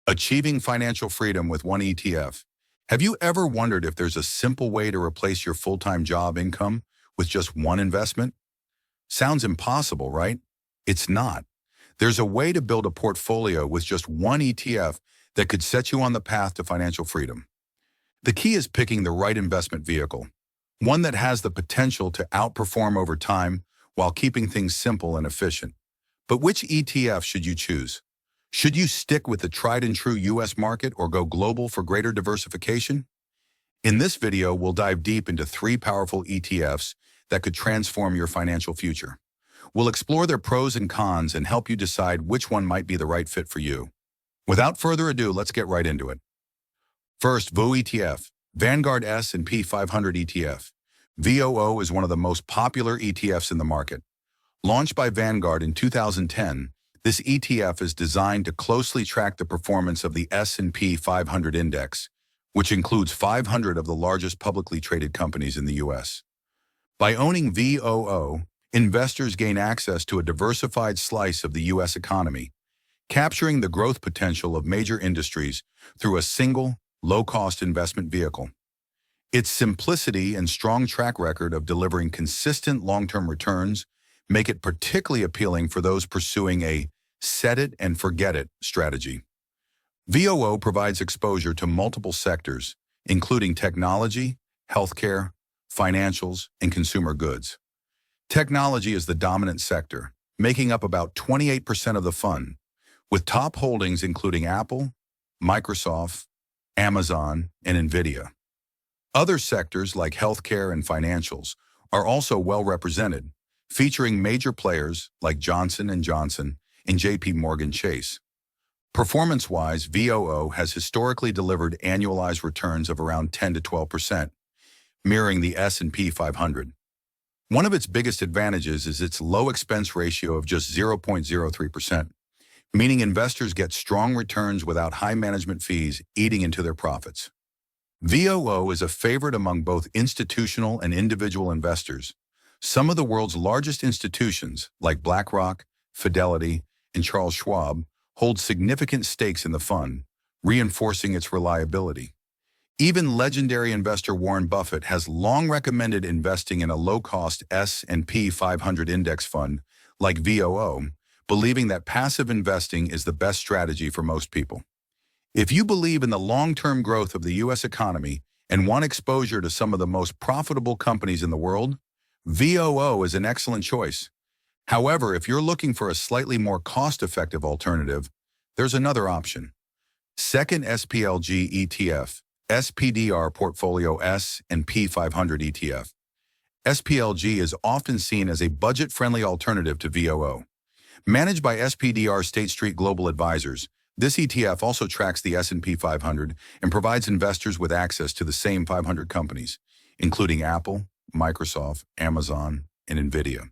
Achieving financial freedom with one ETF. Have you ever wondered if there's a simple way to replace your full-time job income with just one investment? Sounds impossible, right? It's not. There's a way to build a portfolio with just one ETF that could set you on the path to financial freedom. The key is picking the right investment vehicle, one that has the potential to outperform over time while keeping things simple and efficient. But which ETF should you choose? Should you stick with the tried and true US market or go global for greater diversification? In this video, we'll dive deep into 3 powerful ETFs that could transform your financial future. We'll explore their pros and cons and help you decide which one might be the right fit for you. Without further ado, let's get right into it. First, VOO ETF, Vanguard S&P 500 ETF. VOO is one of the most popular ETFs in the market. Launched by Vanguard in 2010, this ETF is designed to closely track the performance of the S&P 500 index, which includes 500 of the largest publicly traded companies in the U.S. By owning VOO, investors gain access to a diversified slice of the U.S. economy, capturing the growth potential of major industries through a single, low-cost investment vehicle. Its simplicity and strong track record of delivering consistent long-term returns make it particularly appealing for those pursuing a set-it-and-forget-it strategy. VOO provides exposure to multiple sectors, including technology, healthcare, financials, and consumer goods. Technology is the dominant sector, making up about 28% of the fund, with top holdings including Apple, Microsoft, Amazon, and NVIDIA. Other sectors like healthcare and financials are also well represented, featuring major players like Johnson & Johnson and JP Chase. Performance-wise, VOO has historically delivered annualized returns of around 10 to 12%, mirroring the S&P 500. One of its biggest advantages is its low expense ratio of just 0.03%, meaning investors get strong returns without high management fees eating into their profits. VOO is a favorite among both institutional and individual investors. Some of the world's largest institutions, like BlackRock, Fidelity, and Charles Schwab, hold significant stakes in the fund, reinforcing its reliability. Even legendary investor Warren Buffett has long recommended investing in a low-cost S&P 500 index fund like VOO, believing that passive investing is the best strategy for most people. If you believe in the long-term growth of the U.S. economy and want exposure to some of the most profitable companies in the world, VOO is an excellent choice. However, if you're looking for a slightly more cost-effective alternative, there's another option. Second SPLG ETF, SPDR Portfolio S&P 500 ETF. SPLG is often seen as a budget-friendly alternative to VOO. Managed by SPDR State Street Global Advisors, this ETF also tracks the S&P 500 and provides investors with access to the same 500 companies, including Apple, Microsoft, Amazon, and NVIDIA.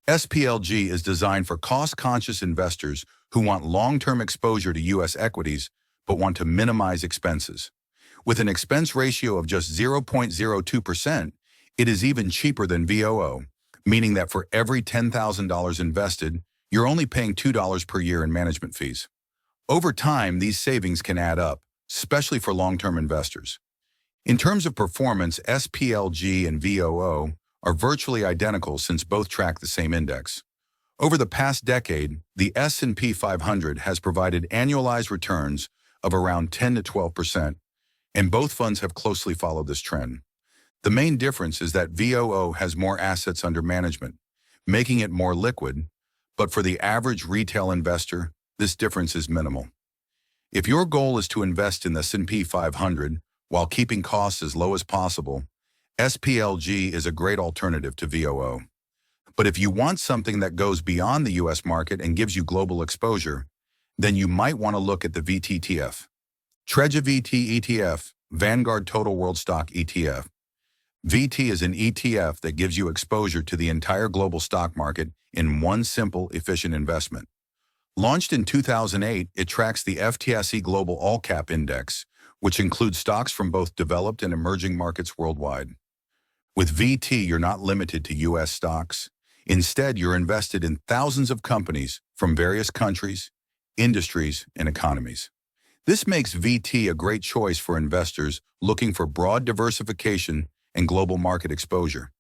SPLG is designed for cost-conscious investors who want long-term exposure to U.S. equities but want to minimize expenses. With an expense ratio of just 0.02%, it is even cheaper than VOO, meaning that for every $10,000 invested, you're only paying $2 per year in management fees. Over time, these savings can add up, especially for long-term investors. In terms of performance, SPLG and VOO are virtually identical since both track the same index. Over the past decade, the S&P 500 has provided annualized returns of around 10 to 12%, and both funds have closely followed this trend. The main difference is that VOO has more assets under management, making it more liquid, but for the average retail investor, this difference is minimal. If your goal is to invest in the S&P 500 while keeping costs as low as possible, SPLG is a great alternative to VOO. But if you want something that goes beyond the U.S. market and gives you global exposure, then you might want to look at the VTTF. Treja VT ETF, Vanguard Total World Stock ETF. VT is an ETF that gives you exposure to the entire global stock market in one simple, efficient investment. Launched in 2008, it tracks the FTSE Global All Cap Index, which includes stocks from both developed and emerging markets worldwide. With VT, you're not limited to U.S. stocks. Instead, you're invested in thousands of companies from various countries, industries, and economies. This makes VT a great choice for investors looking for broad diversification and global market exposure.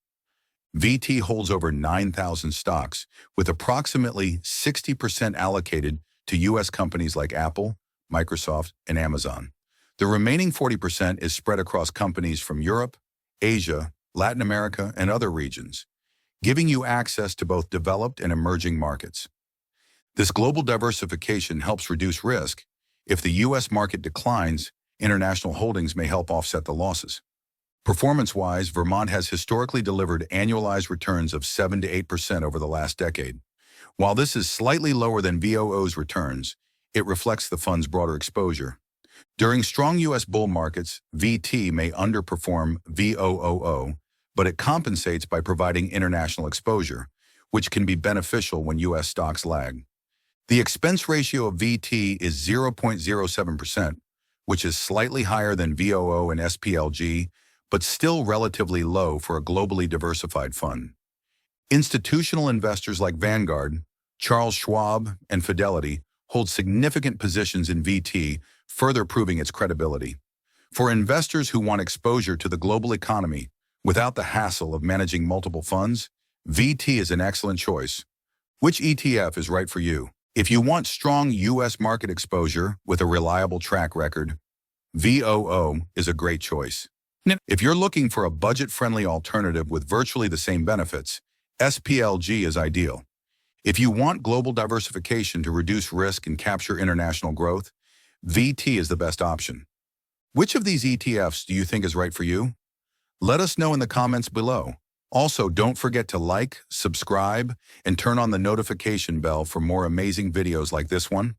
VT holds over 9,000 stocks, with approximately 60% allocated to U.S. companies like Apple, Microsoft, and Amazon. The remaining 40% is spread across companies from Europe, Asia, Latin America, and other regions, giving you access to both developed and emerging markets. This global diversification helps reduce risk. If the U.S. market declines, international holdings may help offset the losses. Performance-wise, Vermont has historically delivered annualized returns of 7 to 8% over the last decade. While this is slightly lower than VOO's returns, it reflects the fund's broader exposure. During strong U.S. bull markets, VT may underperform VOOO, but it compensates by providing international exposure, which can be beneficial when U.S. stocks lag. The expense ratio of VT is 0.07%, which is slightly higher than VOO and SPLG, but still relatively low for a globally diversified fund. Institutional investors like Vanguard, Charles Schwab, and Fidelity hold significant positions in VT, further proving its credibility. For investors who want exposure to the global economy without the hassle of managing multiple funds, VT is an excellent choice. Which ETF is right for you? If you want strong U.S. market exposure with a reliable track record, VOO is a great choice. If you're looking for a budget-friendly alternative with virtually the same benefits, SPLG is ideal. If you want global diversification to reduce risk and capture international growth, VT is the best option. Which of these ETFs do you think is right for you? Let us know in the comments below. Also, don't forget to like, subscribe, and turn on the notification bell for more amazing videos like this one.